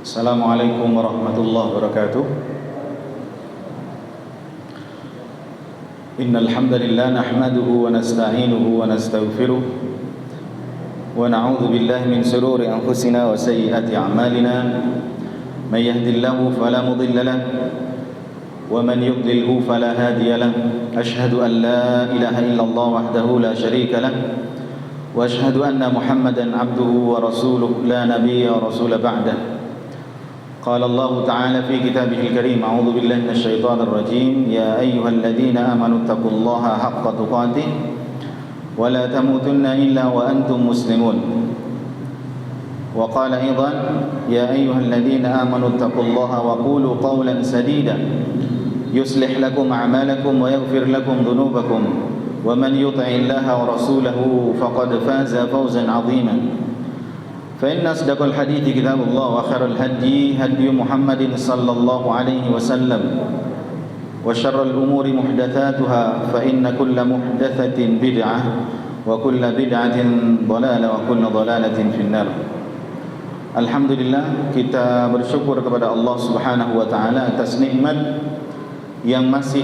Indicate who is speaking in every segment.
Speaker 1: Assalamualaikum warahmatullahi wabarakatuh. Innal hamdalillah nahmaduhu wa nasta'inuhu wa nastaghfiruh wa na'udzu billahi min shururi anfusina wa sayyiati a'malina. May yahdihillahu fala mudilla lahu wa man yudlilhu fala hadiya lahu. Ashhadu an la ilaha illallah wahdahu la syarika lahu wa ashhadu anna Muhammadan 'abduhu wa rasuluhu la nabiyya wa rasula ba'dahu. قال الله تعالى في كتابه الكريم أعوذ بالله من الشيطان الرجيم يا أيها الذين آمنوا اتقوا الله حق تقاته ولا تموتن إلا وأنتم مسلمون وقال أيضا يا أيها الذين آمنوا اتقوا الله وقولوا قولا سديدا يصلح لكم أعمالكم ويغفر لكم ذنوبكم ومن يطع الله ورسوله فقد فاز فوزا عظيما فإن أصدق الحديث كتاب الله وخير الهدي هدي محمد صلى الله عليه وسلم وشر الأمور محدثاتها فإن كل محدثة بدعة وكل بدعة ضلالة وكل ضلالة في النار. Alhamdulillah, kita bersyukur kepada Allah Subhanahu wa taala atas nikmat yang masih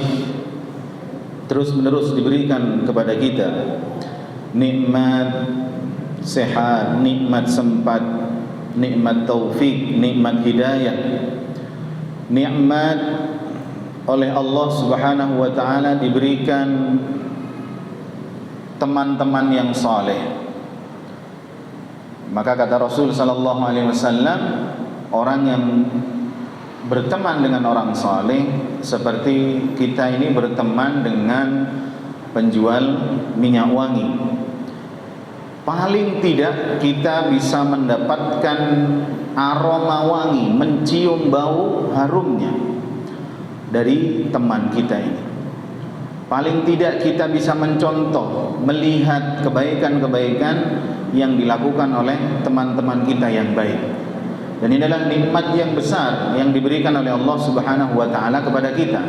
Speaker 1: terus-menerus diberikan kepada kita. Nikmat sehat, nikmat sempat, nikmat taufik, nikmat hidayah, nikmat oleh Allah Subhanahu wa taala diberikan teman-teman yang saleh. Maka kata Rasul sallallahu alaihi wasallam, orang yang berteman dengan orang saleh seperti kita ini berteman dengan penjual minyak wangi. Paling tidak kita bisa mendapatkan aroma wangi, mencium bau harumnya dari teman kita ini. Paling tidak kita bisa mencontoh, melihat kebaikan-kebaikan yang dilakukan oleh teman-teman kita yang baik. Dan ini adalah nikmat yang besar yang diberikan oleh Allah Subhanahu wa taala kepada kita.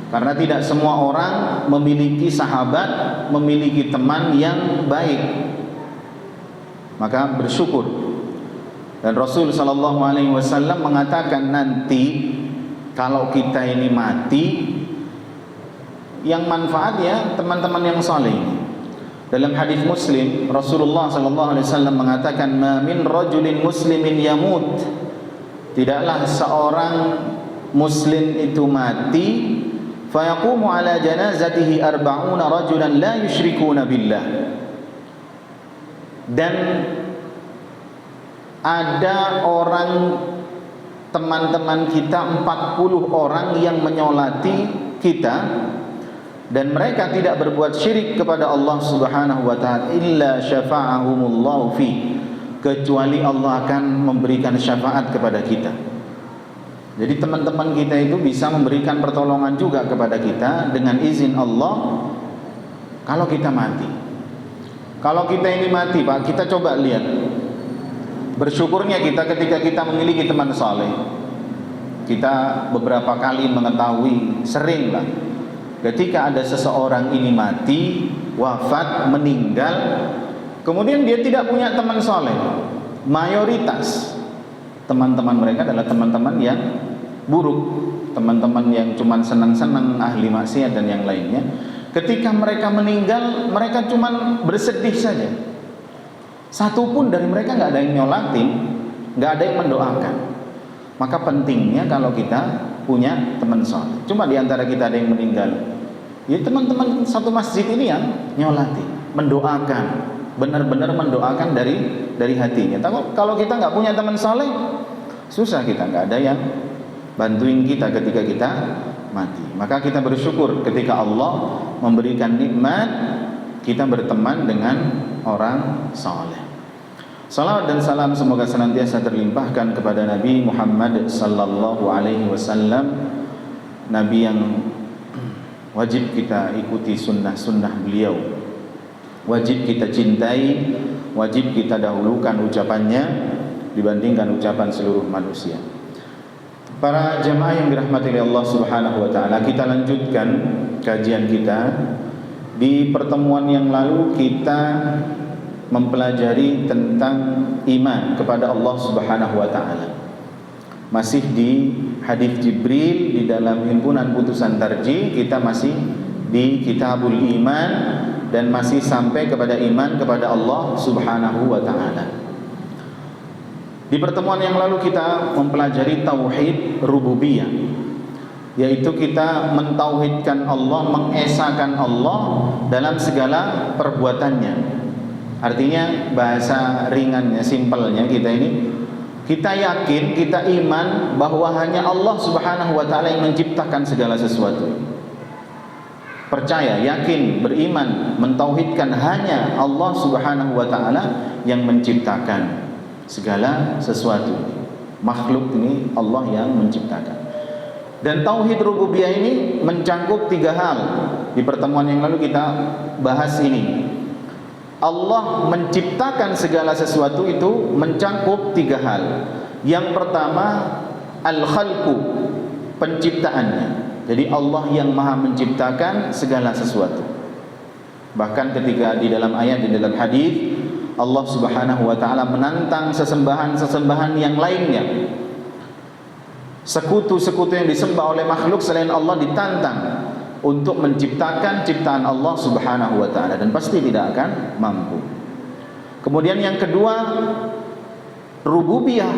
Speaker 1: Karena tidak semua orang memiliki sahabat, memiliki teman yang baik. Maka bersyukur. Dan Rasul sallallahu alaihi wasallam mengatakan nanti kalau kita ini mati, yang manfaatnya teman-teman yang saleh. Dalam hadis Muslim, Rasulullah sallallahu alaihi wasallam mengatakan, "Ma min rajulin muslimin yamut." Tidaklah seorang muslim itu mati, fayaqumu ala janazatihi 40 rajulan la yusyrikuna billah. Dan ada orang teman-teman kita 40 orang yang menyolati kita dan mereka tidak berbuat syirik kepada Allah Subhanahu wa taala illa syafa'ahumullahu fi, kecuali Allah akan memberikan syafaat kepada kita. Jadi teman-teman kita itu bisa memberikan pertolongan juga kepada kita dengan izin Allah kalau kita mati. Kalau kita ini mati, Pak, kita coba lihat bersyukurnya kita ketika kita memiliki teman saleh. Kita beberapa kali mengetahui, sering lah, ketika ada seseorang ini mati, wafat, meninggal, kemudian dia tidak punya teman saleh. Mayoritas teman-teman mereka adalah teman-teman yang buruk, teman-teman yang cuma senang-senang, ahli maksiat dan yang lainnya. Ketika mereka meninggal, mereka cuma bersedih saja. Satu pun dari mereka nggak ada yang nyolatin, nggak ada yang mendoakan. Maka pentingnya kalau kita punya teman saleh. Cuma di antara kita ada yang meninggal, ya teman-teman satu masjid ini yang nyolati, mendoakan, benar-benar mendoakan dari hatinya. Kalau kita nggak punya teman saleh, susah, kita nggak ada yang bantuin kita ketika kita mati. Maka kita bersyukur ketika Allah memberikan nikmat kita berteman dengan orang saleh. Salawat dan salam semoga senantiasa terlimpahkan kepada Nabi Muhammad sallallahu alaihi wasallam, Nabi yang wajib kita ikuti sunnah-sunnah beliau, wajib kita cintai, wajib kita dahulukan ucapannya dibandingkan ucapan seluruh manusia. Para jemaah yang dirahmati oleh Allah Subhanahu wa taala, kita lanjutkan kajian kita. Di pertemuan yang lalu kita mempelajari tentang iman kepada Allah Subhanahu wa taala. Masih di hadis Jibril di dalam himpunan putusan tarjih, kita masih di Kitabul Iman dan masih sampai kepada iman kepada Allah Subhanahu wa taala. Di pertemuan yang lalu kita mempelajari tauhid rububiyah, yaitu kita mentauhidkan Allah, mengesahkan Allah dalam segala perbuatannya. Artinya bahasa ringannya, simpelnya kita yakin, kita iman bahwa hanya Allah Subhanahu wa taala yang menciptakan segala sesuatu. Percaya, yakin, beriman, mentauhidkan hanya Allah Subhanahu wa taala yang menciptakan segala sesuatu. Makhluk ini Allah yang menciptakan. Dan tauhid rububiyah ini mencangkup 3 hal. Di pertemuan yang lalu kita bahas ini. Allah menciptakan segala sesuatu itu mencangkup 3 hal. Yang pertama, al-khalqu, penciptaannya. Jadi Allah yang maha menciptakan segala sesuatu. Bahkan ketika di dalam ayat, di dalam hadis, Allah Subhanahu wa taala menantang sesembahan-sesembahan yang lainnya. Sekutu-sekutu yang disembah oleh makhluk selain Allah ditantang untuk menciptakan ciptaan Allah Subhanahu wa taala, dan pasti tidak akan mampu. Kemudian yang kedua, rububiyah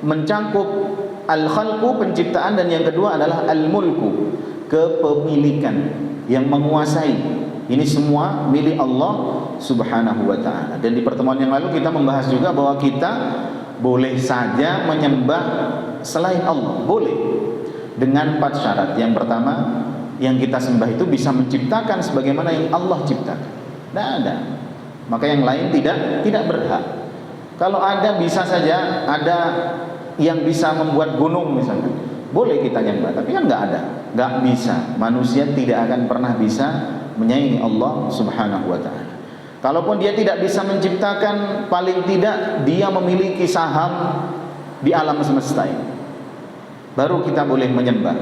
Speaker 1: mencangkup al-khalqu, penciptaan, dan yang kedua adalah al-mulku, kepemilikan, yang menguasai. Ini semua milik Allah Subhanahu wa taala. Dan di pertemuan yang lalu kita membahas juga bahwa kita boleh saja menyembah selain Allah, boleh, dengan 4 syarat. Yang pertama, yang kita sembah itu bisa menciptakan sebagaimana yang Allah ciptakan. Tidak ada. Maka yang lain tidak berhak. Kalau ada, bisa saja ada yang bisa membuat gunung misalnya, boleh kita nyembah, tapi kan nggak ada, nggak bisa. Manusia tidak akan pernah bisa menyaingi Allah Subhanahu wa taala. Kalaupun dia tidak bisa menciptakan, paling tidak dia memiliki saham di alam semesta ini. Baru kita boleh menyembah.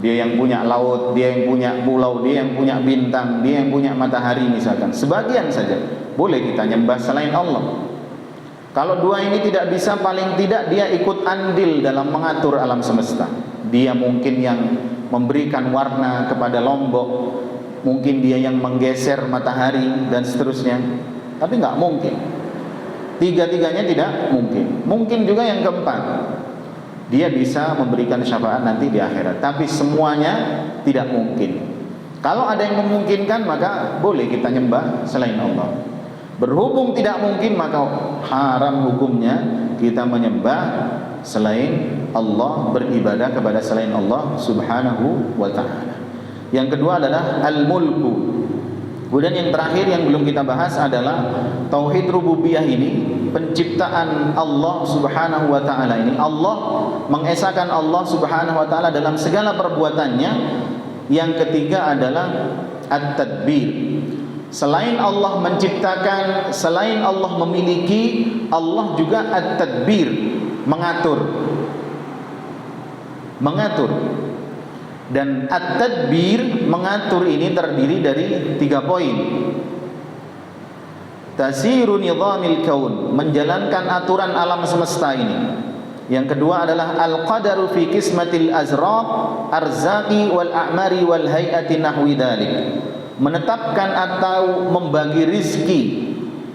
Speaker 1: Dia yang punya laut, dia yang punya pulau, dia yang punya bintang, dia yang punya matahari misalkan. Sebagian saja boleh kita nyembah selain Allah. Kalau 2 ini tidak bisa, paling tidak dia ikut andil dalam mengatur alam semesta. Dia mungkin yang memberikan warna kepada Lombok, mungkin dia yang menggeser matahari dan seterusnya. Tapi nggak mungkin. 3-tiganya tidak mungkin. Mungkin juga yang keempat, dia bisa memberikan syafaat nanti di akhirat. Tapi semuanya tidak mungkin. Kalau ada yang memungkinkan, maka boleh kita nyembah selain Allah. Berhubung tidak mungkin, maka haram hukumnya kita menyembah selain Allah, beribadah kepada selain Allah Subhanahu wa ta'ala. Yang kedua adalah al-mulku. Kemudian yang terakhir yang belum kita bahas adalah tauhid rububiyah ini, penciptaan Allah Subhanahu wa taala ini. Allah mengesahkan Allah Subhanahu wa taala dalam segala perbuatannya. Yang ketiga adalah at-tadbir. Selain Allah menciptakan, selain Allah memiliki, Allah juga at-tadbir, mengatur. Dan at-tadbir, mengatur ini terdiri dari 3 poin. Tasiru nizamil kaun, menjalankan aturan alam semesta ini. Yang kedua adalah al-qadaru fi qismatil azraq, arzaqi wal a'mari wal hay'ati nahwi dzalik. Menetapkan atau membagi rizki,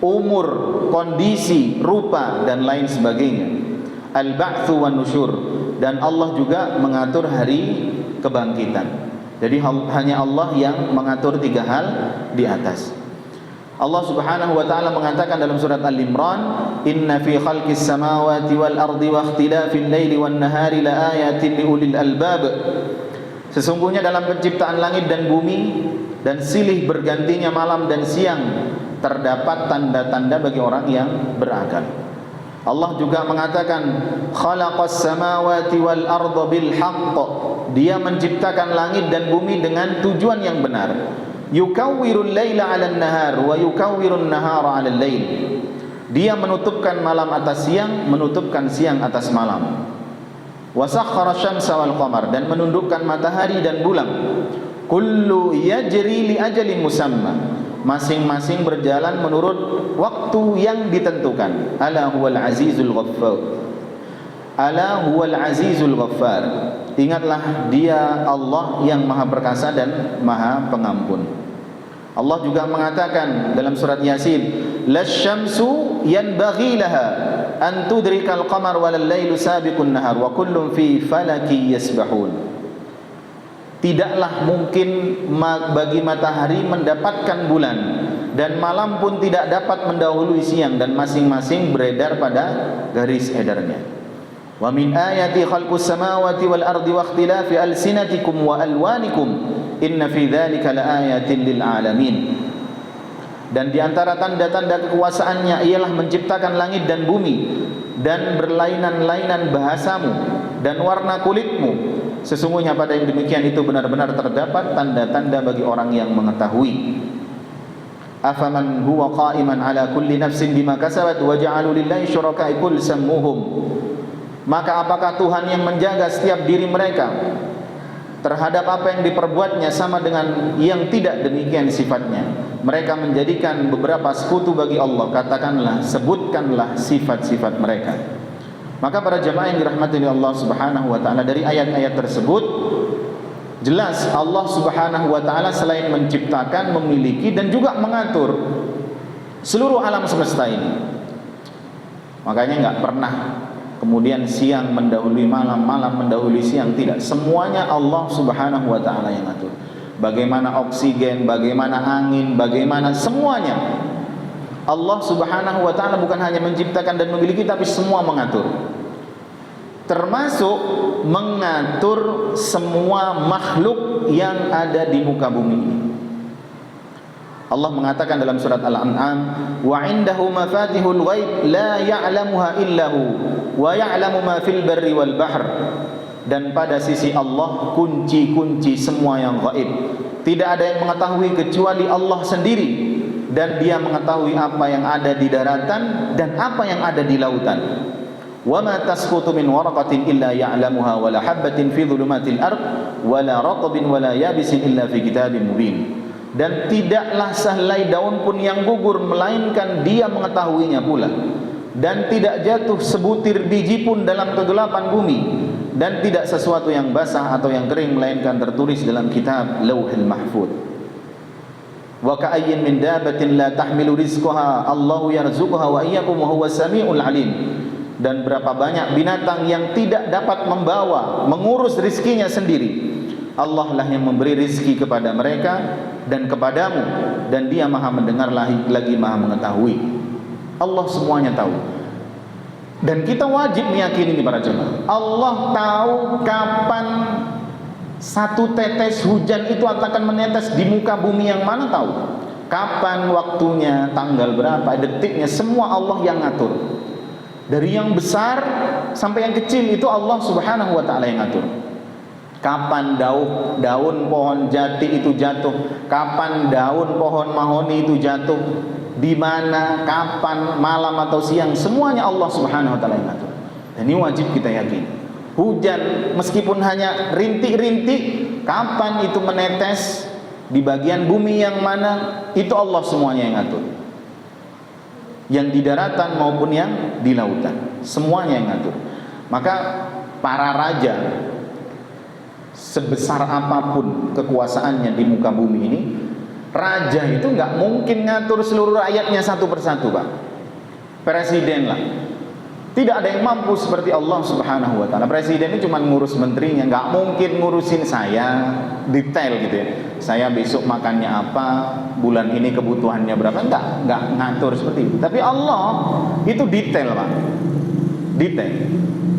Speaker 1: umur, kondisi, rupa, dan lain sebagainya. Al-ba'tsu wan nusyur, dan Allah juga mengatur hari kebangkitan. Jadi hanya Allah yang mengatur 3 hal di atas. Allah Subhanahu wa taala mengatakan dalam surat Al-Imran, "Inna fi khalqis samawati wal ardi wa ikhtilafil laili wan nahari laayatin liulil albab." Sesungguhnya dalam penciptaan langit dan bumi dan silih bergantinya malam dan siang terdapat tanda-tanda bagi orang yang berakal. Allah juga mengatakan, "Khalaqas samawati wal arda bil haqq." Dia menciptakan langit dan bumi dengan tujuan yang benar. Yukawwirul laila 'alan nahar wa yukawwirun nahara 'alal lail. Dia menutupkan malam atas siang, menutupkan siang atas malam. wa sakhkhara asy-syamsa wal qamar, dan menundukkan matahari dan bulan. Kullu yajri li ajalin musamma, masing-masing berjalan menurut waktu yang ditentukan. Ala huwal azizul ghaffar, ala huwal azizul ghaffar, ingatlah dia Allah yang maha perkasa dan maha pengampun. Allah juga mengatakan dalam surat Yasin, lasyamsu yanbaghi laha an tudrikal qamar wal lailu sabiqun nahar wa kullun fi falaki yasbahun. Tidaklah mungkin bagi matahari mendapatkan bulan, dan malam pun tidak dapat mendahului siang, dan masing-masing beredar pada garis edarnya. Wa min ayati khalqus samawati wal ardi wa ikhtilafi alsinatikum wa alwanikum inna fi dzalika laayatin lil alamin. Dan di antara tanda-tanda kekuasaannya ialah menciptakan langit dan bumi, dan berlainan-lainan bahasamu dan warna kulitmu. Sesungguhnya pada yang demikian itu benar-benar terdapat tanda-tanda bagi orang yang mengetahui. Afaman huwa qa'iman ala kulli nafsin bima kasabat wa ja'alu lillahi syuraka'a qul sammuhum. Maka apakah Tuhan yang menjaga setiap diri mereka terhadap apa yang diperbuatnya sama dengan yang tidak demikian sifatnya? Mereka menjadikan beberapa sekutu bagi Allah. Katakanlah, sebutkanlah sifat-sifat mereka. Maka para jemaah yang dirahmati oleh Allah Subhanahu wa taala, dari ayat-ayat tersebut jelas Allah Subhanahu wa taala selain menciptakan, memiliki dan juga mengatur seluruh alam semesta ini. Makanya enggak pernah kemudian siang mendahului malam, malam mendahului siang, tidak. Semuanya Allah Subhanahu wa taala yang atur. Bagaimana oksigen, bagaimana angin, bagaimana semuanya Allah Subhanahu wa taala bukan hanya menciptakan dan memiliki, tapi semua mengatur. Termasuk mengatur semua makhluk yang ada di muka bumi ini. Allah mengatakan dalam surat Al-An'am, wa 'indahu mafatihul ghaib la ya'lamuha illahu wa ya'lamu ma fil barri wal bahr. Dan pada sisi Allah kunci-kunci semua yang gaib. Tidak ada yang mengetahui kecuali Allah sendiri, dan Dia mengetahui apa yang ada di daratan dan apa yang ada di lautan. Wa ma tasqutu min waraqatin illa ya'lamuha wa la habatin fi dhulumatil ard wa la ratbin wa la yabisin illa fi kitabin mubin. Dan tidaklah sehelai daun pun yang gugur melainkan Dia mengetahuinya pula. Dan tidak jatuh sebutir biji pun dalam kegelapan bumi, dan tidak sesuatu yang basah atau yang kering melainkan tertulis dalam kitab Lauhul Mahfuz. Wa ka'ayyin min dabatin la tahmilu rizqaha Allahu yarzuquha wa iyyakum wa huwas samiul alim. Dan berapa banyak binatang yang tidak dapat membawa, mengurus rizkinya sendiri. Allah lah yang memberi rizki kepada mereka dan kepadamu, dan Dia maha mendengar lagi maha mengetahui. Allah semuanya tahu. Dan kita wajib meyakini ini para jemaah, Allah tahu kapan satu tetes hujan itu akan menetes di muka bumi yang mana, tahu. Kapan waktunya, tanggal berapa, detiknya, semua Allah yang ngatur. Dari yang besar sampai yang kecil itu Allah Subhanahu wa taala yang ngatur. Kapan daun pohon jati itu jatuh, kapan daun pohon mahoni itu jatuh, di mana, kapan, malam atau siang, semuanya Allah Subhanahu wa taala yang ngatur. Dan ini wajib kita yakini. Hujan meskipun hanya rintik-rintik, kapan itu menetes, di bagian bumi yang mana, itu Allah semuanya yang ngatur. Yang di daratan maupun yang di lautan, semuanya yang ngatur. Maka para raja, sebesar apapun kekuasaannya di muka bumi ini, raja itu nggak mungkin ngatur seluruh rakyatnya satu persatu, Pak. Presiden lah, tidak ada yang mampu seperti Allah Subhanahu wa taala. Presiden ini cuma ngurus menterinya, nggak mungkin ngurusin saya detail gitu ya. Saya besok makannya apa, bulan ini kebutuhannya berapa, nggak ngatur seperti itu. Tapi Allah itu detail, Pak. Detail.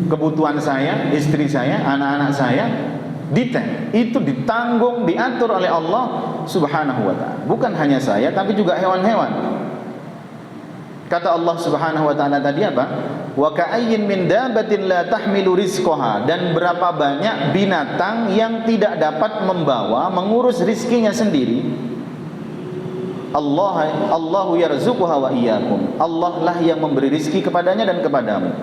Speaker 1: Kebutuhan saya, istri saya, anak-anak saya, detail. Itu ditanggung, diatur oleh Allah Subhanahu wa taala. Bukan hanya saya, tapi juga hewan-hewan. Kata Allah Subhanahu wa taala tadi apa? Wa ka'ayyin min dabatin la tahmilu rizqaha. Dan berapa banyak binatang yang tidak dapat membawa, mengurus rizkinya sendiri. Allahu yarzuquha wa iyyakum. Allah lah yang memberi rizki kepadanya dan kepadamu.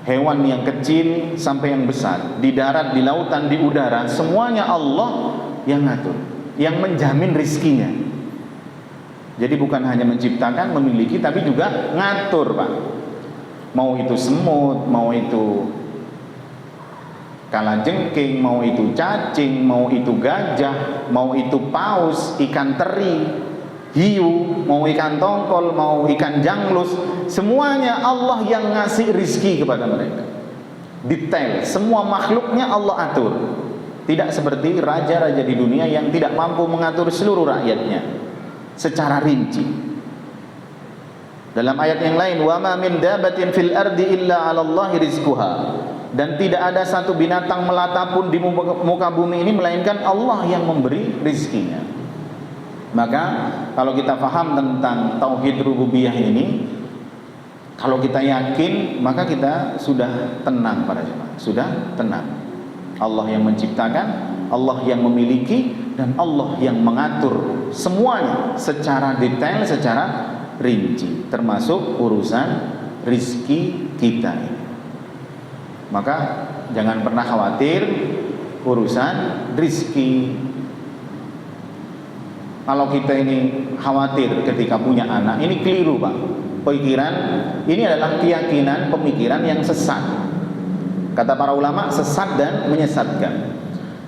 Speaker 1: hewan yang kecil sampai yang besar, di darat, di lautan, di udara, semuanya Allah yang ngatur, yang menjamin rizkinya. Jadi bukan hanya menciptakan, memiliki, tapi juga ngatur, Pak. Mau itu semut, mau itu kalajengking, mau itu cacing, mau itu gajah, mau itu paus, ikan teri, hiu, mau ikan tongkol, mau ikan janglus, semuanya Allah yang ngasih rizki kepada mereka. Detail, semua makhluknya Allah atur. Tidak seperti raja-raja di dunia yang tidak mampu mengatur seluruh rakyatnya secara rinci. Dalam ayat yang lain, wa ma min dabatin fil ardi illa 'ala Allahi rizquha, dan tidak ada satu binatang melata pun di muka bumi ini melainkan Allah yang memberi rizkinya. Maka kalau kita paham tentang tauhid rububiyah ini, kalau kita yakin, maka kita sudah tenang para jemaah, sudah tenang. Allah yang menciptakan, Allah yang memiliki, dan Allah yang mengatur semuanya secara detail, secara rinci, termasuk urusan rizki kita ini. Maka jangan pernah khawatir urusan rizki. Kalau kita ini khawatir ketika punya anak, ini keliru, Pak. Pikiran ini adalah keyakinan, pemikiran yang sesat. Kata para ulama, sesat dan menyesatkan.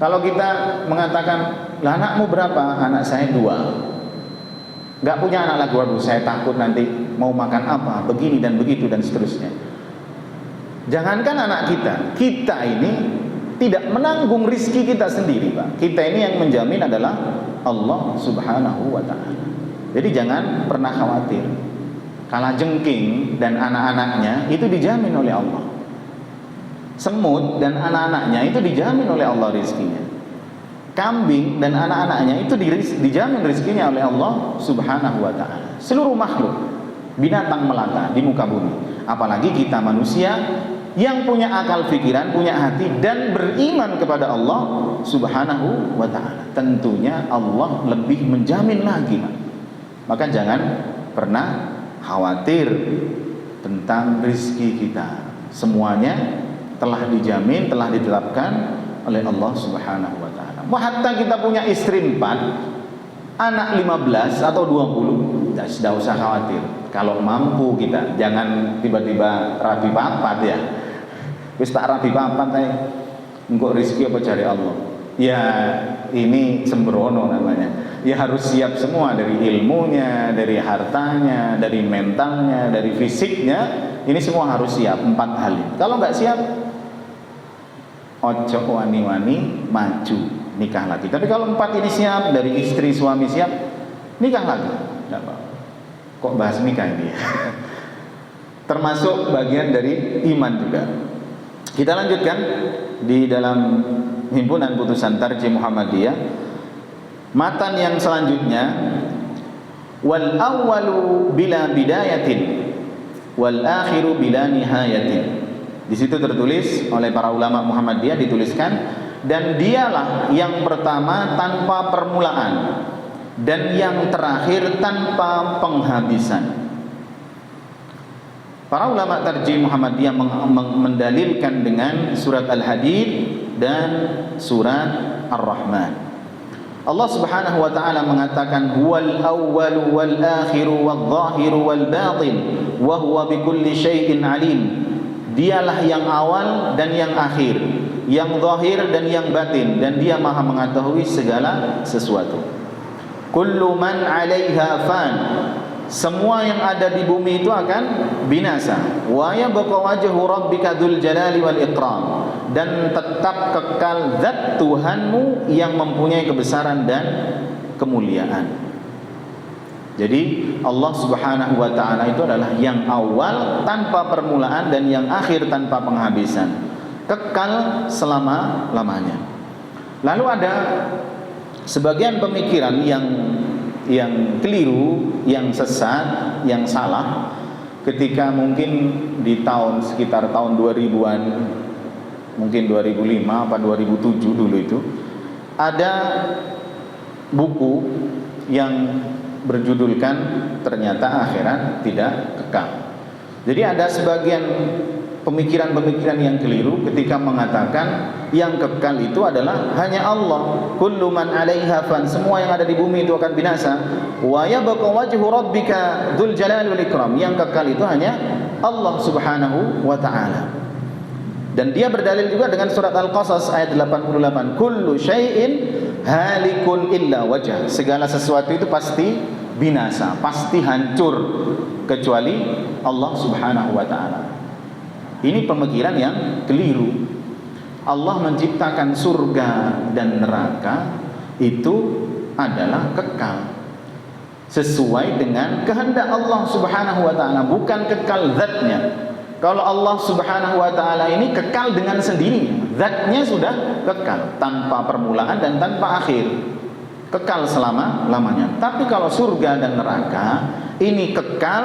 Speaker 1: Kalau kita mengatakan, lah anakmu berapa? Anak saya 2. Gak punya anak lagi, waduh saya takut nanti mau makan apa, begini dan begitu dan seterusnya. Jangankan anak kita ini tidak menanggung rizki kita sendiri, Pak. Kita ini yang menjamin adalah Allah Subhanahu wa ta'ala. Jadi jangan pernah khawatir. Kalajengking dan anak-anaknya itu dijamin oleh Allah. Semut dan anak-anaknya itu dijamin oleh Allah rizkinya. Kambing dan anak-anaknya itu dijamin rizkinya oleh Allah Subhanahu wa ta'ala. Seluruh makhluk, binatang melata di muka bumi, apalagi kita manusia yang punya akal pikiran, punya hati, dan beriman kepada Allah Subhanahu wa ta'ala. Tentunya Allah lebih menjamin lagi, Pak. Maka jangan pernah khawatir tentang rizki kita. Semuanya telah dijamin, telah ditetapkan oleh Allah Subhanahu wa ta'ala. Hatta kita punya istri 4, anak 15 atau 20, tidak usah khawatir. Kalau mampu kita, jangan tiba-tiba rabi papat ya. Wis tak rabi papat saya, engkau rezeki apa cari Allah. Ya ini sembrono namanya. Ya harus siap semua, dari ilmunya, dari hartanya, dari mentalnya, dari fisiknya. Ini semua harus siap, 4 hal ini. Kalau nggak siap, ojo wani-wani maju nikah lagi. Tapi kalau 4 ini siap, dari istri suami siap, nikah lagi. Nggak apa. Kok bahas nikah ini? Termasuk bagian dari iman juga. Kita lanjutkan di dalam himpunan putusan Tarjih Muhammadiyah. Matan yang selanjutnya, wal awwalu bila bidayatin wal akhiru bila nihayatin. Di situ tertulis oleh para ulama Muhammadiyah, dituliskan, dan dialah yang pertama tanpa permulaan dan yang terakhir tanpa penghabisan. Para ulama Tarjih Muhammadiyah mendalilkan dengan surat Al-Hadid dan surat Ar-Rahman. Allah Subhanahu wa ta'ala mengatakan, huwal awwalu wal akhiru wal zahiru wal batin wa huwa bikulli syai'in alim. Dialah yang awal dan yang akhir, yang zahir dan yang batin, dan dia maha mengetahui segala sesuatu. Kullu man 'alaiha fan. Semua yang ada di bumi itu akan binasa. Wa yabqa wajhu rabbika dzul jalali wal ikram. Dan tetap kekal zat Tuhanmu yang mempunyai kebesaran dan kemuliaan. Jadi Allah Subhanahu wa ta'ala itu adalah yang awal tanpa permulaan dan yang akhir tanpa penghabisan, kekal selama-lamanya. Lalu ada sebagian pemikiran yang keliru, yang sesat, yang salah, ketika mungkin di sekitar tahun 2000-an, mungkin 2005 apa 2007 dulu itu, ada buku yang berjudulkan ternyata akhirat tidak kekal. Jadi ada sebagian pemikiran-pemikiran yang keliru ketika mengatakan yang kekal itu adalah hanya Allah. Kullu man 'alaiha fan, semua yang ada di bumi itu akan binasa. Wa yabqa wajhu rabbika dzul jalali wal ikram, yang kekal itu hanya Allah Subhanahu wa taala. Dan dia berdalil juga dengan surat Al-Qasas ayat 88, kullu syai'in halikun illa wajh, segala sesuatu itu pasti binasa, pasti hancur kecuali Allah Subhanahu wa taala. Ini pemikiran yang keliru. Allah menciptakan surga dan neraka itu adalah kekal sesuai dengan kehendak Allah Subhanahu wa taala, bukan kekal zatnya. Kalau Allah Subhanahu wa taala ini kekal dengan sendirinya, zatnya sudah kekal tanpa permulaan dan tanpa akhir, kekal selama-lamanya. Tapi kalau surga dan neraka ini kekal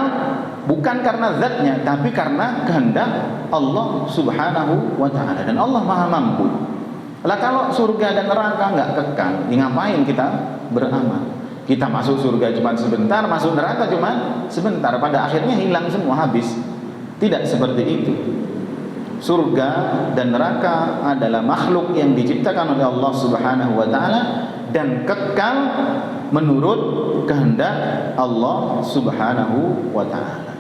Speaker 1: bukan karena zatnya, tapi karena kehendak Allah Subhanahu wa taala, dan Allah Maha mampu. Lah kalau surga dan neraka enggak kekal, ngapain kita beramal? Kita masuk surga cuma sebentar, masuk neraka cuma sebentar, pada akhirnya hilang semua, habis. Tidak seperti itu. Surga dan neraka adalah makhluk yang diciptakan oleh Allah Subhanahu wa taala dan kekal menurut kehendak Allah Subhanahu wa taala.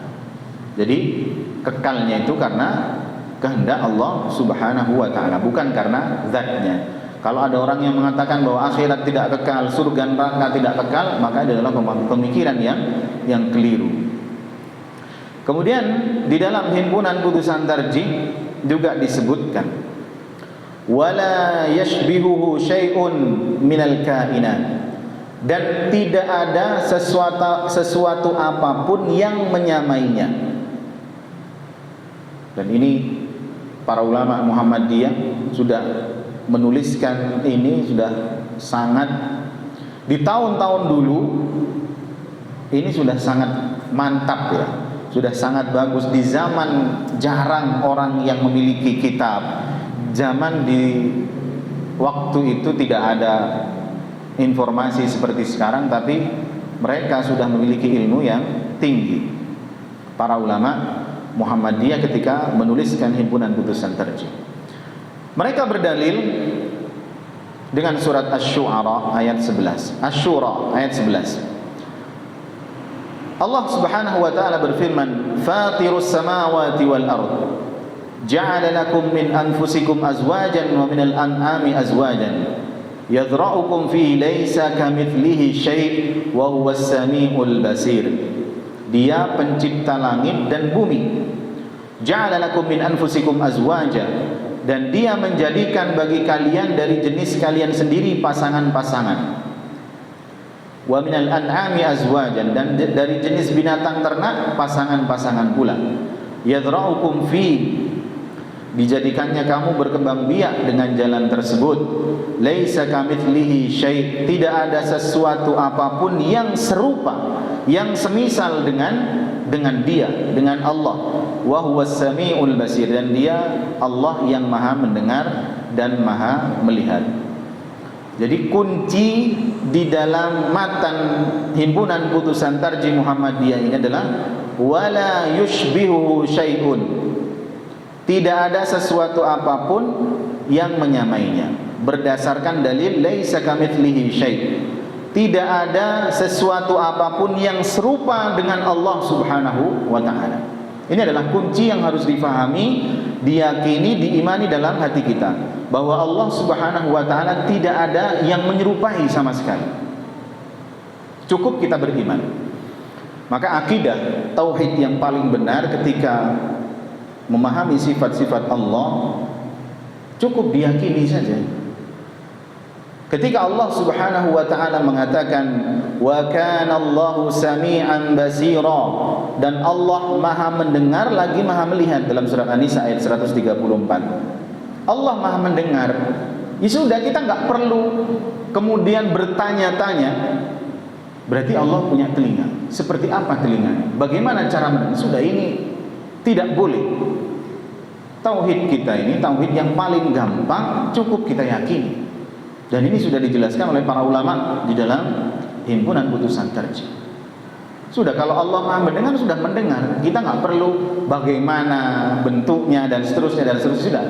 Speaker 1: Jadi kekalnya itu karena kehendak Allah Subhanahu wa taala, bukan karena zatnya. Kalau ada orang yang mengatakan bahwa akhirat tidak kekal, surga neraka tidak kekal, maka itu adalah pemikiran yang keliru. Kemudian di dalam himpunan putusan tarjih juga disebutkan wala yashbihuhu syai'un minal kainat, dan tidak ada sesuatu apapun yang menyamainya. Dan ini para ulama Muhammadiyah sudah menuliskan ini, sudah sangat di tahun-tahun dulu ini sudah sangat mantap ya, sudah sangat bagus. Di zaman jarang orang yang memiliki kitab, zaman di waktu itu tidak ada informasi seperti sekarang, tapi mereka sudah memiliki ilmu yang tinggi. Para ulama Muhammadiyah ketika menuliskan himpunan putusan tarjih, mereka berdalil dengan surat Asy-Syu'ara ayat 11. Asy-Syura ayat 11. Allah Subhanahu wa taala berfirman, "Fatirus samawati wal ard, ja'ala lakum min anfusikum azwajan wa minal an'ami azwajan, yadhra'ukum fihi laisa kamitslihi syai' wa huwas samiul basir." Dia pencipta langit dan bumi. Ja'ala lakum min anfusikum azwaja, dan dia menjadikan bagi kalian dari jenis kalian sendiri pasangan-pasangan. Wa minal an'ami azwajan, dan dari jenis binatang ternak pasangan-pasangan pula. Yadhra'ukum fi, dijadikannya kamu berkembang biak dengan jalan tersebut. Laisa kamitslihi syai', tidak ada sesuatu apapun yang serupa, yang semisal dengan dia, dengan Allah. Wa huwas samiul basir, dan dia Allah yang maha mendengar dan maha melihat. Jadi kunci di dalam matan himpunan putusan tarjih Muhammadiyah ini adalah wala yushbihu syai'un, tidak ada sesuatu apapun yang menyamainya, berdasarkan dalil laisa kamitslihi syai', tidak ada sesuatu apapun yang serupa dengan Allah Subhanahu wa taala. Ini adalah kunci yang harus difahami, diyakini, diimani dalam hati kita, bahwa Allah Subhanahu wa taala tidak ada yang menyerupai sama sekali. Cukup kita beriman. Maka akidah tauhid yang paling benar ketika memahami sifat-sifat Allah cukup diyakini saja. Ketika Allah Subhanahu wa taala mengatakan wa kana Allahu sami'an basira, dan Allah maha mendengar lagi maha melihat, dalam surat An-Nisa ayat 134. Allah maha mendengar. Ya sudah, kita enggak perlu kemudian bertanya-tanya. Berarti Allah punya telinga. Seperti apa telinganya? Bagaimana cara mendengar? Sudah, ini tidak boleh. Tauhid kita ini tauhid yang paling gampang, cukup kita yakini. Dan ini sudah dijelaskan oleh para ulama di dalam himpunan putusan tarjih. Sudah, kalau Allah Maha mendengar, sudah mendengar. Kita nggak perlu bagaimana bentuknya dan seterusnya dan seterusnya. Sudah.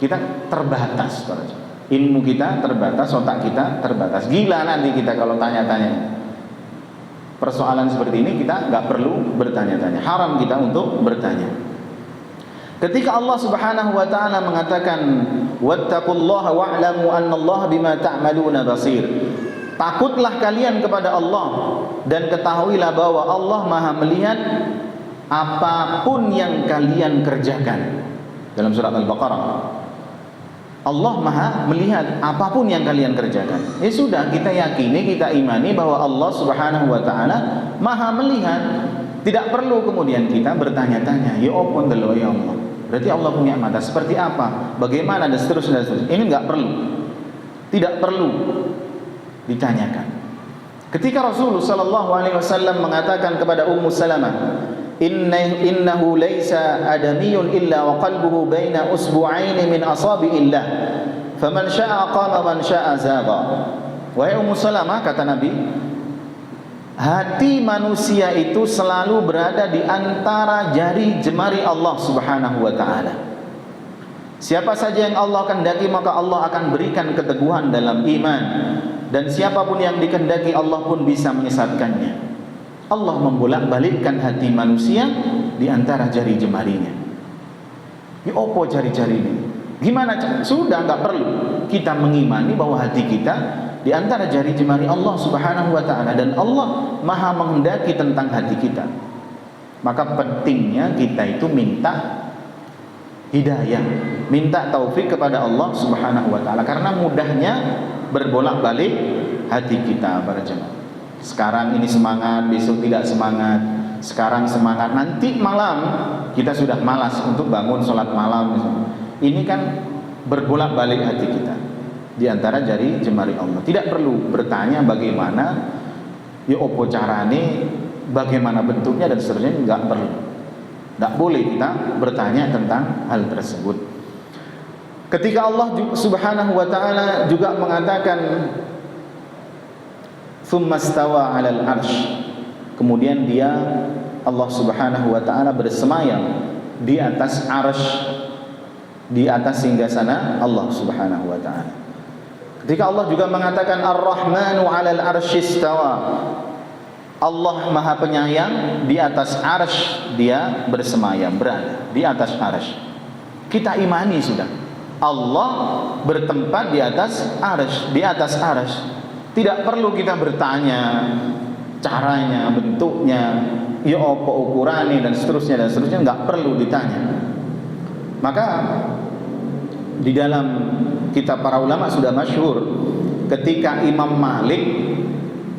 Speaker 1: Kita terbatas, ilmu kita terbatas, otak kita terbatas. Gila nanti kita kalau tanya-tanya. Persoalan seperti ini kita nggak perlu bertanya-tanya. Haram kita untuk bertanya. Ketika Allah Subhanahu wa taala mengatakan wattaqullaha wa'lamu annallaha bima ta'maluna basir. Takutlah kalian kepada Allah dan ketahuilah bahwa Allah Maha melihat apapun yang kalian kerjakan. Dalam surat Al-Baqarah, Allah Maha melihat apapun yang kalian kerjakan. Ya sudah, kita yakini, kita imani bahwa Allah Subhanahu wa taala Maha melihat. Tidak perlu kemudian kita bertanya-tanya, ya apa ndelok ya Allah. Berarti Allah punya mata seperti apa? Bagaimana dan seterusnya dan seterusnya. Ini enggak perlu. Tidak perlu ditanyakan. Ketika Rasulullah sallallahu alaihi wasallam mengatakan kepada Ummu Salamah, innahu laisa adamiyun illa wa qalbuhu baina usbu'aini min asabi'illah faman syaa'a qama man syaa'a zaqa. Wahai Ummu Salamah, kata Nabi, hati manusia itu selalu berada di antara jari jemari Allah Subhanahu wa taala. Siapa saja yang Allah kehendaki maka Allah akan berikan keteguhan dalam iman, dan siapapun yang dikehendaki Allah pun bisa menyesatkannya. Allah membolak-balikkan hati manusia di antara jari jemarinya. Ya opo jari-jari ini? Gimana? Sudah, enggak perlu. Kita mengimani bahwa hati kita di antara jari jemari Allah Subhanahu wa taala, dan Allah Maha menghendaki tentang hati kita. Maka pentingnya kita itu minta hidayah, minta taufik kepada Allah Subhanahu wa taala, karena mudahnya berbolak-balik hati kita para jemaah. Sekarang ini semangat, besok tidak semangat. Sekarang semangat, nanti malam kita sudah malas untuk bangun sholat malam. Ini kan berbolak-balik hati kita di antara jari jemari Allah. Tidak perlu bertanya bagaimana, ya opo carane, bagaimana bentuknya dan seterusnya. Enggak perlu. Tidak boleh kita bertanya tentang hal tersebut. Ketika Allah Subhanahu wa taala juga mengatakan tsumma stawa 'alal 'arsy, kemudian dia Allah Subhanahu wa taala bersemayam di atas 'arsy, di atas singgasana Allah Subhanahu wa taala. Ketika Allah juga mengatakan Ar-Rahmanu 'alal 'arsy istawa, Allah Maha Penyayang, di atas arsy dia bersemayam, berada di atas arsy. Kita imani sudah, Allah bertempat di atas arsy, di atas arsy. Tidak perlu kita bertanya caranya, bentuknya, ya apa ukurannya dan seterusnya, enggak perlu ditanya. Maka di dalam kitab para ulama sudah masyhur ketika Imam Malik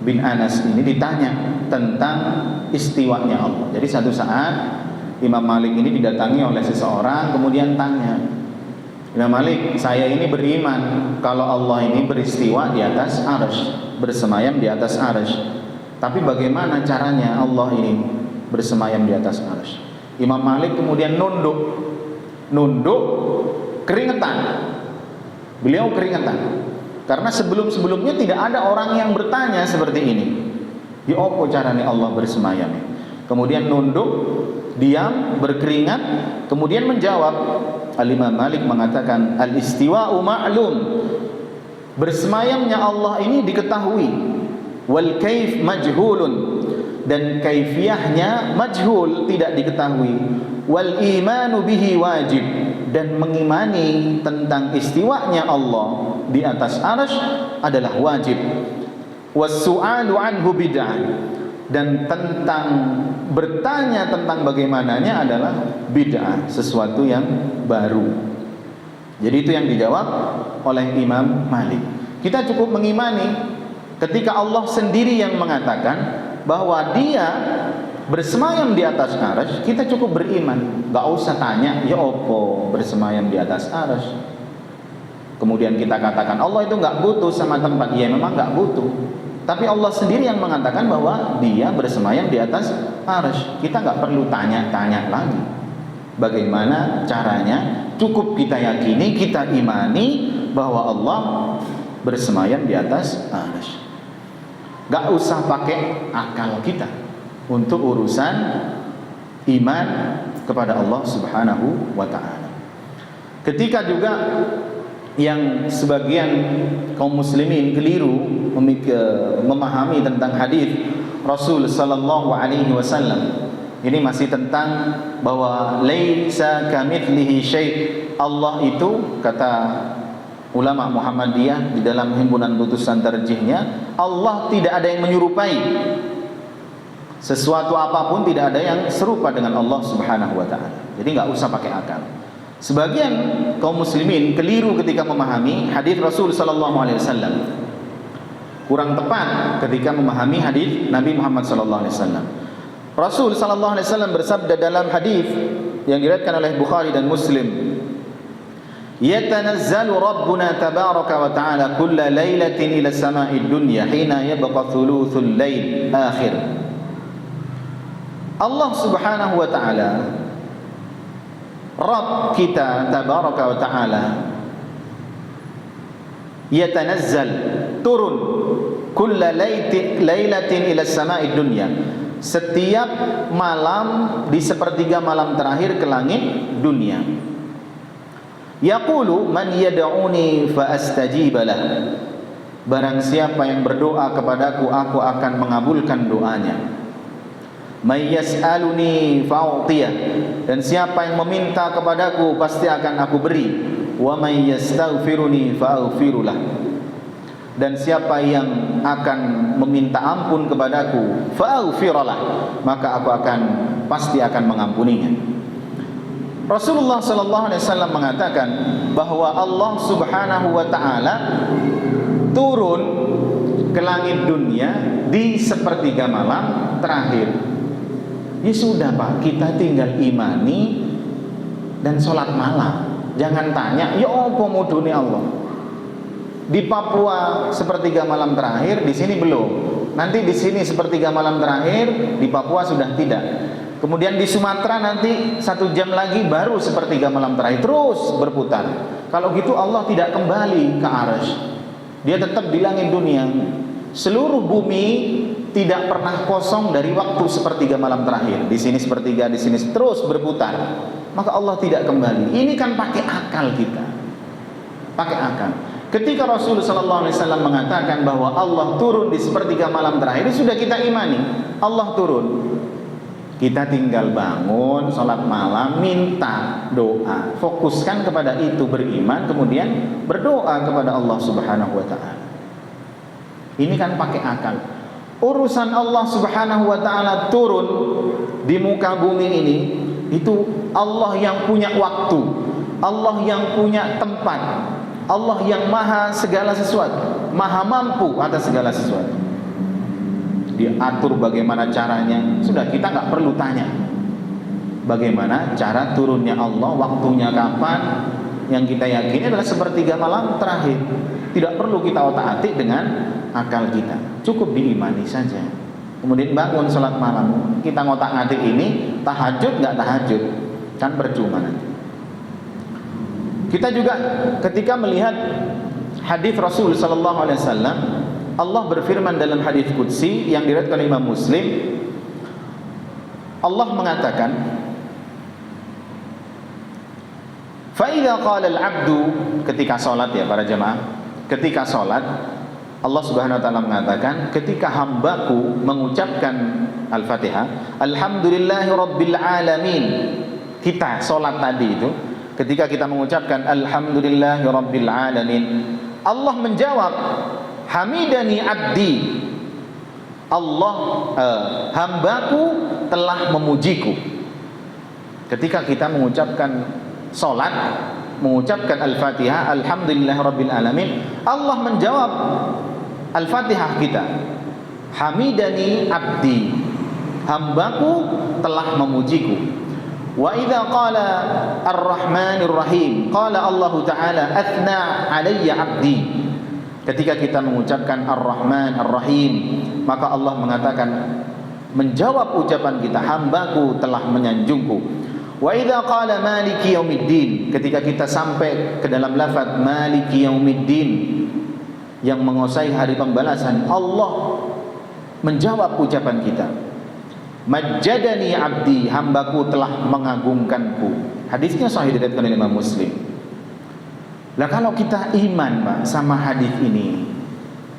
Speaker 1: bin Anas ini ditanya tentang istiwanya Allah. Jadi satu saat Imam Malik ini didatangi oleh seseorang, kemudian tanya, Imam Malik, saya ini beriman kalau Allah ini beristiwa di atas arsy, bersemayam di atas arsy. Tapi bagaimana caranya Allah ini bersemayam di atas arsy? Imam Malik kemudian nunduk keringetan. Beliau keringetan. Karena sebelum-sebelumnya tidak ada orang yang bertanya seperti ini. Ya apa caranya Allah bersemayam? Kemudian nunduk, diam, berkeringat, kemudian menjawab. Al-Imam Malik mengatakan al-istiwa'u ma'lum. Bersemayamnya Allah ini diketahui. Wal kaif majhulun, dan kaifiyahnya majhul, tidak diketahui. Wal imanu bihi wajib, dan mengimani tentang istiwanya Allah di atas arsy adalah wajib. Was-su'alu anhu bid'ah, dan tentang bertanya tentang bagaimananya adalah bid'ah, sesuatu yang baru. Jadi itu yang dijawab oleh Imam Malik. Kita cukup mengimani ketika Allah sendiri yang mengatakan bahwa dia bersemayam di atas arsy, kita cukup beriman. Gak usah tanya, ya opo bersemayam di atas arsy. Kemudian kita katakan Allah itu gak butuh sama tempat. Ya memang gak butuh, tapi Allah sendiri yang mengatakan bahwa dia bersemayam di atas arsy. Kita gak perlu tanya-tanya lagi bagaimana caranya. Cukup kita yakini, kita imani bahwa Allah bersemayam di atas arsy. Gak usah pakai akal kita. untuk urusan iman kepada Allah Subhanahu wa taala. Ketika juga yang sebagian kaum muslimin keliru memahami tentang hadis Rasul sallallahu alaihi wasallam, ini masih tentang bahwa laisa kamitslihi syai'. Allah itu, kata ulama Muhammadiyah di dalam himpunan putusan tarjihnya, Allah tidak ada yang menyerupai. Sesuatu apapun tidak ada yang serupa dengan Allah Subhanahu wa taala. Jadi enggak usah pakai akal. Sebagian kaum muslimin keliru ketika memahami hadis Rasul sallallahu alaihi wasallam. Kurang tepat ketika memahami hadis Nabi Muhammad sallallahu alaihi wasallam. Rasul sallallahu alaihi wasallam bersabda dalam hadis yang diriwayatkan oleh Bukhari dan Muslim, "Yatanazzalu Rabbuna tabaraka wa ta'ala kulla lailatin ila sama'id dunya hina yabqa thuluthul lail akhir." Allah Subhanahu wa ta'ala, Rabb kita tabaraka wa ta'ala, yatanazzal, turun, kulla lailatin ila sama'id dunya, setiap malam di sepertiga malam terakhir ke langit dunia. Yaqulu man yad'uni fa astajib lah. Barang siapa yang berdoa kepadaku, aku akan mengabulkan doanya. May yas'aluni fa'utiyah. Dan siapa yang meminta kepadaku, pasti akan aku beri. Wa may yastaghfiruni fa'aghfirulah. Dan siapa yang akan meminta ampun kepadaku, fa'aghfiralah, maka aku pasti akan mengampuninya. Rasulullah sallallahu alaihi wasallam mengatakan bahwa Allah Subhanahu wa taala turun ke langit dunia di sepertiga malam terakhir. Ya sudah Pak, kita tinggal imani dan sholat malam. Jangan tanya, ya apa mudune Allah? Di Papua sepertiga malam terakhir, di sini belum. Nanti di sini sepertiga malam terakhir, di Papua sudah tidak. Kemudian di Sumatera nanti 1 jam lagi baru sepertiga malam terakhir, terus berputar. Kalau gitu Allah tidak kembali ke Arsy. Dia tetap di langit dunia. Seluruh bumi tidak pernah kosong dari waktu sepertiga malam terakhir. Di sini sepertiga, di sini terus berputar. Maka Allah tidak kembali. Ini kan pakai akal kita. Pakai akal. Ketika Rasulullah SAW mengatakan bahwa Allah turun di sepertiga malam terakhir, sudah kita imani, Allah turun. Kita tinggal bangun, sholat malam, minta doa, fokuskan kepada itu, beriman, kemudian berdoa kepada Allah Subhanahu wa ta'ala. Ini kan pakai akal. Urusan Allah Subhanahu wa ta'ala turun di muka bumi ini, itu Allah yang punya waktu, Allah yang punya tempat, Allah yang maha segala sesuatu, maha mampu atas segala sesuatu. Diatur bagaimana caranya, sudah kita nggak perlu tanya bagaimana cara turunnya Allah, waktunya kapan. Yang kita yakini adalah sepertiga malam terakhir. Tidak perlu kita otak-atik dengan akal kita, cukup diimani saja. Kemudian bangun sholat malam, kita ngotak-ngatik ini tahajud nggak tahajud, kan percuma nanti. Kita juga ketika melihat hadis Rasul sallallahu alaihi wasallam, Allah berfirman dalam hadis qudsi yang diriwayatkan oleh Imam Muslim. Allah mengatakan, fa idza qala al-'abdu, ketika salat ya para jemaah, ketika salat Allah Subhanahu wa taala mengatakan, ketika hambaku mengucapkan Al-Fatihah, alhamdulillahirabbil alamin. Kita salat tadi itu, ketika kita mengucapkan alhamdulillahirabbil alamin, Allah menjawab, hamidani abdi, Allah hambaku telah memujiku. Ketika kita mengucapkan salat, mengucapkan Al-Fatihah, alhamdulillahirabbil alamin, Allah menjawab Al-Fatihah kita, hamidani abdi, hambaku telah memujiku. Wa idza qala ar-rahmanir rahim, qala Allah taala athna alayya abdi. Ketika kita mengucapkan ar-rahman ar-rahim, maka Allah mengatakan, menjawab ucapan kita, hambaku telah menyanjungku. Wa idza qala maliki yaumiddin, ketika kita sampai ke dalam lafaz maliki yaumiddin, yang menguasai hari pembalasan, Allah menjawab ucapan kita. Majjadani abdi, hambaku telah mengagungkanku. Hadisnya sahih diriwayatkan oleh Imam Muslim. Lah kalau kita iman Pak sama hadis ini,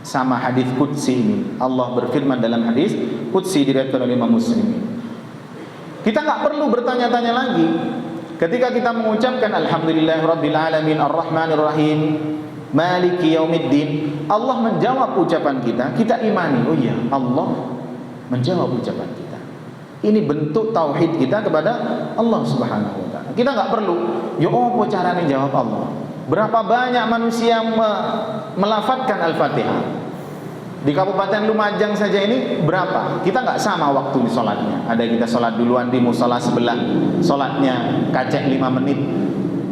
Speaker 1: sama hadis qudsi ini, Allah berfirman dalam hadis qudsi diriwayatkan oleh Imam Muslim, kita enggak perlu bertanya-tanya lagi. Ketika kita mengucapkan alhamdulillahirabbil alamin arrahmanir rahim maliki yaumiddin, Allah menjawab ucapan kita, kita imani, oh iya, Allah menjawab ucapan kita. Ini bentuk tauhid kita kepada Allah Subhanahu wa taala. Kita enggak perlu, ya apa caranya jawab Allah? Berapa banyak manusia melafadzkan Al-Fatihah? Di Kabupaten Lumajang saja ini berapa? Kita nggak sama waktu di sholatnya. Ada kita sholat duluan di musola sebelah, sholatnya kacek 5 menit.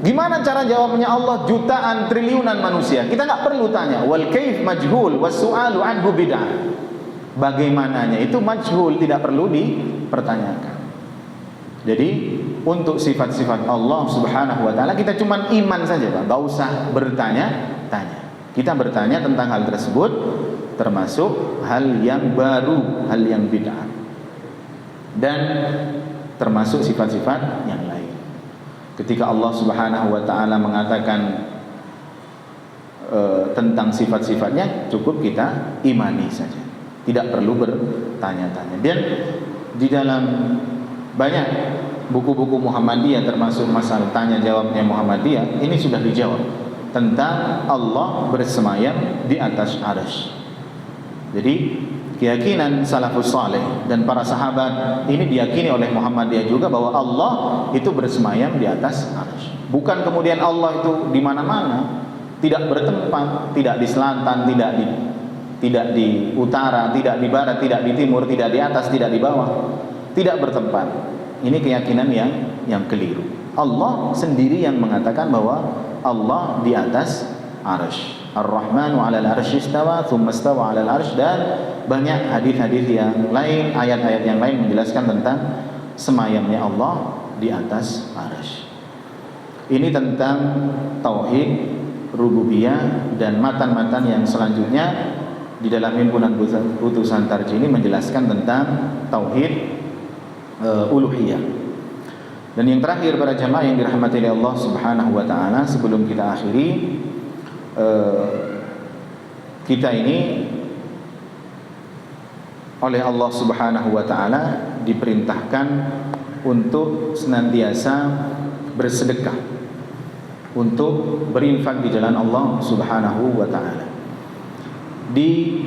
Speaker 1: Gimana cara jawabnya Allah? Jutaan, triliunan manusia. Kita nggak perlu tanya. Wal kaif majhul, was su'alu anhu bid'ah. Bagaimananya itu majhul, tidak perlu dipertanyakan. Jadi untuk sifat-sifat Allah Subhanahu wa taala kita cuma iman saja Pak, enggak usah bertanya-tanya. Kita bertanya tentang hal tersebut, termasuk hal yang baru, hal yang bid'ah, dan termasuk sifat-sifat yang lain. Ketika Allah Subhanahu wa taala mengatakan tentang sifat-sifatnya, cukup kita imani saja, tidak perlu bertanya-tanya. Dan di dalam banyak buku-buku Muhammadiyah, termasuk masalah tanya jawabnya Muhammadiyah, ini sudah dijawab tentang Allah bersemayam di atas arsy. Jadi keyakinan salafus saleh dan para sahabat ini diyakini oleh Muhammadiyah juga bahwa Allah itu bersemayam di atas arsy. Bukan kemudian Allah itu di mana-mana, tidak bertempat, tidak di selatan, tidak di utara, tidak di barat, tidak di timur, tidak di atas, tidak di bawah, tidak bertempat. Ini keyakinan yang keliru. Allah sendiri yang mengatakan bahwa Allah di atas arsy. Ar-Rahmanu 'alal arsy istawa, tsumma istawa 'alal arsy, dan banyak hadis-hadis yang lain, ayat-ayat yang lain menjelaskan tentang semayamnya Allah di atas arsy. Ini tentang tauhid rububiyah, dan matan-matan yang selanjutnya di dalam himpunan putusan tarjih ini menjelaskan tentang tauhid uluhiyah. Dan yang terakhir para jamaah yang dirahmati oleh Allah Subhanahu wa taala, sebelum kita akhiri, kita ini oleh Allah Subhanahu wa taala diperintahkan untuk senantiasa bersedekah, untuk berinfak di jalan Allah Subhanahu wa taala. Di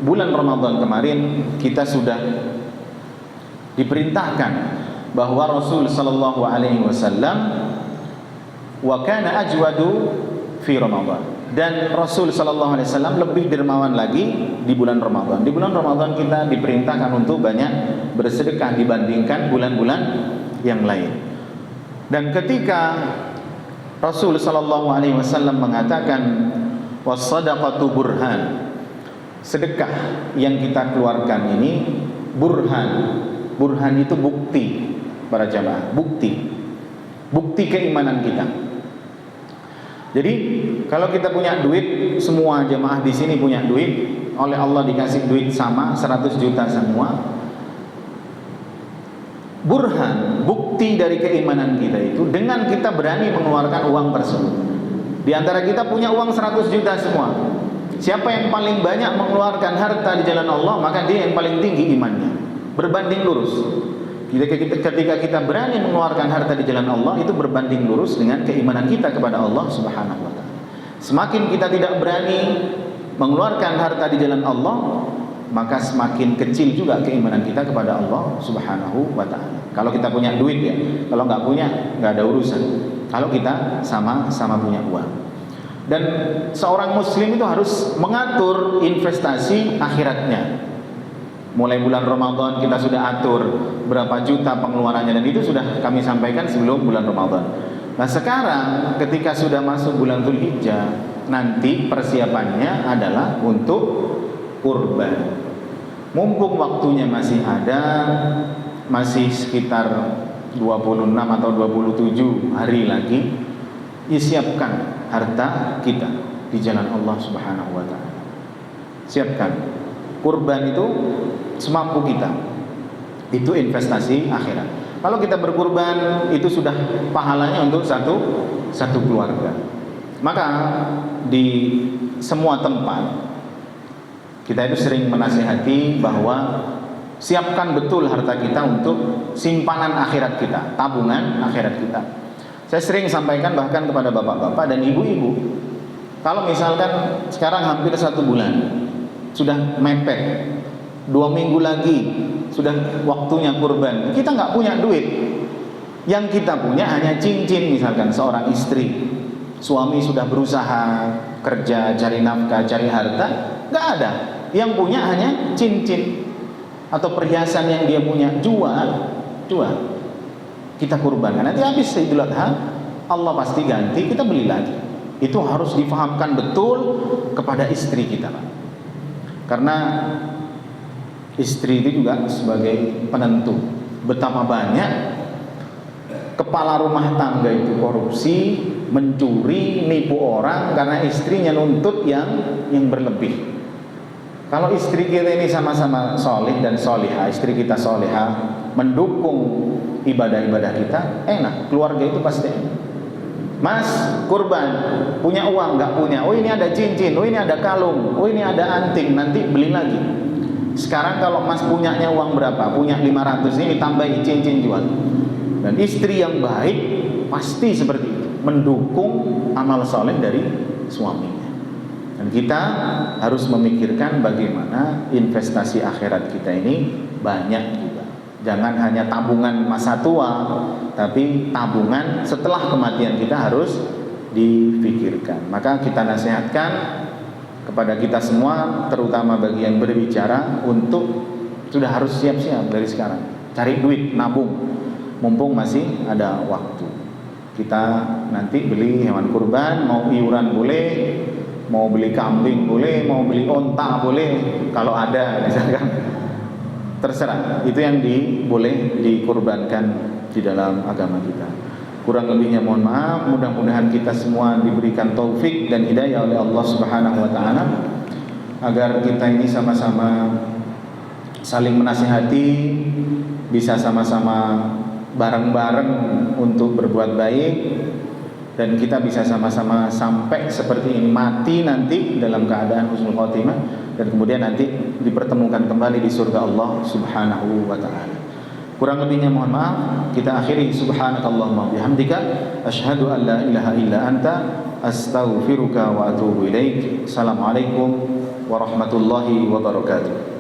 Speaker 1: bulan Ramadan kemarin kita sudah diperintahkan bahwa Rasul sallallahu alaihi wasallam wa kana ajwadu fi Ramadan, dan Rasul sallallahu alaihi wasallam lebih dermawan lagi di bulan Ramadan. Di bulan Ramadan kita diperintahkan untuk banyak bersedekah dibandingkan bulan-bulan yang lain. Dan ketika Rasul sallallahu alaihi wasallam mengatakan was-shadaqatu burhan, sedekah yang kita keluarkan ini burhan. Burhan itu bukti para jamaah, bukti keimanan kita. Jadi kalau kita punya duit, semua jamaah di sini punya duit, oleh Allah dikasih duit sama 100 juta semua. Burhan, bukti dari keimanan kita itu dengan kita berani mengeluarkan uang tersebut. Di antara kita punya uang 100 juta semua. Siapa yang paling banyak mengeluarkan harta di jalan Allah, maka dia yang paling tinggi imannya. Berbanding lurus. Ketika kita berani mengeluarkan harta di jalan Allah, itu berbanding lurus dengan keimanan kita kepada Allah Subhanahu wa taala. Semakin kita tidak berani mengeluarkan harta di jalan Allah, maka semakin kecil juga keimanan kita kepada Allah Subhanahu wa taala. Kalau kita punya duit ya, kalau nggak punya nggak ada urusan. Kalau kita sama-sama punya uang. Dan seorang muslim itu harus mengatur investasi akhiratnya. Mulai bulan Ramadan kita sudah atur berapa juta pengeluarannya, dan itu sudah kami sampaikan sebelum bulan Ramadan. Nah sekarang ketika sudah masuk bulan Dzulhijjah, nanti persiapannya adalah untuk kurban. Mumpung waktunya masih ada, masih sekitar 26 atau 27 hari lagi, siapkan harta kita di jalan Allah Subhanahu wa taala. Siapkan. Kurban itu semampu kita. Itu investasi akhirat. Kalau kita berkurban itu sudah pahalanya untuk satu keluarga. Maka di semua tempat kita itu sering menasihati bahwa siapkan betul harta kita untuk simpanan akhirat kita, tabungan akhirat kita. Saya sering sampaikan bahkan kepada bapak-bapak dan ibu-ibu, kalau misalkan sekarang hampir 1 bulan sudah mepet, 2 minggu lagi sudah waktunya kurban, kita nggak punya duit. Yang kita punya hanya cincin, misalkan seorang istri, suami sudah berusaha kerja, cari nafkah, cari harta, nggak ada. Yang punya hanya cincin atau perhiasan yang dia punya, jual. Kita kurbankan. Nanti habis Idul Adha, Allah pasti ganti, kita beli lagi. Itu harus difahamkan betul kepada istri kita, Pak. Karena istri itu juga sebagai penentu. Betapa banyak kepala rumah tangga itu korupsi, mencuri, nipu orang karena istrinya nuntut yang berlebih. Kalau istri kita ini sama-sama solih dan solihah, istri kita solihah, mendukung ibadah-ibadah kita, enak, keluarga itu pasti enak. Mas, kurban, punya uang, nggak punya, oh ini ada cincin, oh ini ada kalung, oh ini ada anting, nanti beli lagi. Sekarang kalau mas punyanya uang berapa? Punya 500, ini tambahin cincin jual. Dan istri yang baik pasti seperti itu, mendukung amal soleh dari suaminya. Dan kita harus memikirkan bagaimana investasi akhirat kita ini banyak juga. Jangan hanya tabungan masa tua, tapi tabungan setelah kematian kita harus dipikirkan. Maka kita nasihatkan kepada kita semua, terutama bagi yang berbicara, untuk sudah harus siap-siap dari sekarang. Cari duit, nabung, mumpung masih ada waktu. Kita nanti beli hewan kurban, mau iuran boleh, mau beli kambing boleh, mau beli onta boleh, kalau ada misalkan, terserah. Itu yang boleh dikurbankan di dalam agama kita. Kurang lebihnya mohon maaf. Mudah-mudahan kita semua diberikan taufik dan hidayah oleh Allah Subhanahu wa taala, agar kita ini sama-sama saling menasihati, bisa sama-sama bareng-bareng untuk berbuat baik, dan kita bisa sama-sama sampai seperti ini, mati nanti dalam keadaan husnul khotimah, dan kemudian nanti dipertemukan kembali di surga Allah Subhanahu wa taala. Kurang lebihnya mohon maaf. Kita akhiri, subhanakallahumma bihamdika asyhadu an la ilaha illa anta astaghfiruka wa atubu ilaik. Assalamualaikum warahmatullahi wabarakatuh.